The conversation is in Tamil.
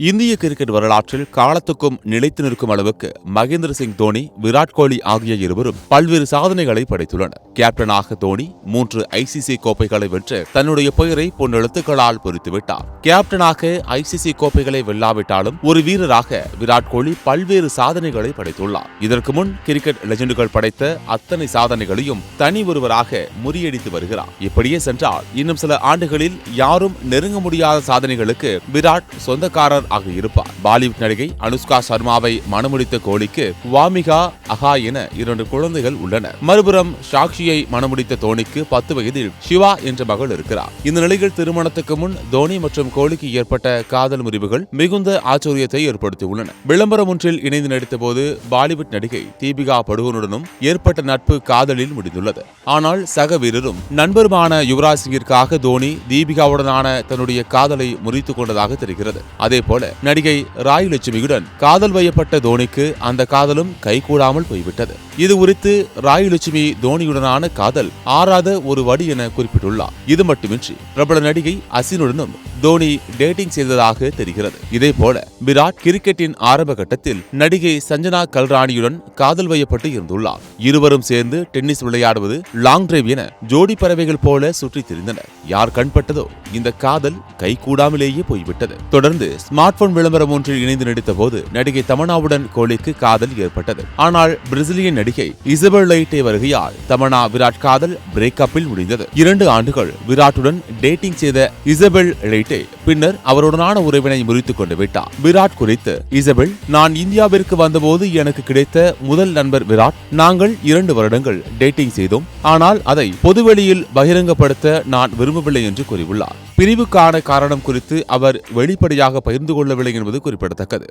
இந்திய கிரிக்கெட் வரலாற்றில் காலத்துக்கும் நிலைத்து நிற்கும் அளவுக்கு மகேந்திர சிங் தோனி, விராட் கோலி ஆகிய இருவரும் பல்வேறு சாதனைகளை படைத்துள்ளனர். கேப்டனாக தோனி 3 ஐசிசி கோப்பைகளை வென்று தன்னுடைய பெயரை பொன்னெழுத்துக்களால் பொறித்துவிட்டார். கேப்டனாக ஐசிசி கோப்பைகளை வெல்லாவிட்டாலும் ஒரு வீரராக விராட் கோலி பல்வேறு சாதனைகளை படைத்துள்ளார். இதற்கு முன் கிரிக்கெட் லெஜண்டுகள் படைத்த அத்தனை சாதனைகளையும் தனி ஒருவராக முறியடித்து வருகிறார். இப்படியே சென்றால் இன்னும் சில ஆண்டுகளில் யாரும் நெருங்க முடியாத சாதனைகளுக்கு விராட் சொந்தக்காரர் ஆக இருப்பார். பாலிவுட் நடிகை அனுஷ்கா சர்மாவை மணமுடித்த கோலிக்கு வாமிகா, அஹா என 2 குழந்தைகள் உள்ளனர். மறுபுறம் சாக்ஷியை மணமுடித்த தோனிக்கு 10 வயதில் சிவா என்ற மகள் இருக்கிறார். இந்த நிலையில் திருமணத்துக்கு முன் தோனி மற்றும் கோலிக்கு ஏற்பட்ட காதல் முறிவுகள் மிகுந்த ஆச்சரியத்தை ஏற்படுத்தியுள்ளன. விளம்பரம் ஒன்றில் இணைந்து நடித்த போது பாலிவுட் நடிகை தீபிகா படுகோனுடனும் ஏற்பட்ட நட்பு காதலில் முடிந்துள்ளது. ஆனால் சக வீரரும் நண்பருமான யுவராஜ் சிங்கிற்காக தோனி தீபிகாவுடனான தன்னுடைய காதலை முறித்துக் கொண்டதாக தெரிகிறது. அதேபோல நடிகை ராய் லட்சுமியுடன் காதல் வயப்பட்ட தோனிக்கு அந்த காதலும் கைகூடாமல் போய்விட்டது. இது குறித்து ராய் லட்சுமி தோனியுடனான காதல் ஆறாத ஒரு வடி என குறிப்பிட்டுள்ளார். இது மட்டுமின்றி பிரபல நடிகை அசினுடனும் தோனி டேட்டிங் செய்ததாக தெரிகிறது. இதேபோல விராட் கிரிக்கெட்டின் ஆரம்ப கட்டத்தில் நடிகை சஞ்சனா கல்ராணியுடன் காதல் வயப்பட்டு இருந்துள்ளார். இருவரும் சேர்ந்து டென்னிஸ் விளையாடுவது, லாங் டிரைவ் என ஜோடி பறவைகள் போல சுற்றித் திரிந்தனர். யார் கண்பட்டதோ இந்த காதல் கைகூடாமலேயே போய்விட்டது. தொடர்ந்து ஸ்மார்ட் போன் விளம்பரம் ஒன்றில் இணைந்து நடித்த போது நடிகை தமன்னாவுடன் கோலிக்கு காதல் ஏற்பட்டது. ஆனால் பிரேசிலியன் நடிகை இசபெல் லைட்டே வருகையால் தமன்னா விராட் காதல் பிரேக்கப்பில் முடிந்தது. 2 ஆண்டுகள் விராட்டுடன் டேட்டிங் செய்த இசபெல் லைட்டே பின்னர் அவருடனான உறவினை முறித்துக் கொண்டு விட்டார். விராட் குறித்து இசபெல், நான் இந்தியாவிற்கு வந்தபோது எனக்கு கிடைத்த முதல் நண்பர் விராட். நாங்கள் 2 வருடங்கள் டேட்டிங் செய்தோம். ஆனால் அதை பொதுவெளியில் பகிரங்கப்படுத்த நான் விரும்பவில்லை என்று கூறியுள்ளார். பிரிவுக்கான காரணம் குறித்து அவர் வெளிப்படையாக பகிர்ந்து கொள்ளவில்லை என்பது குறிப்பிடத்தக்கது.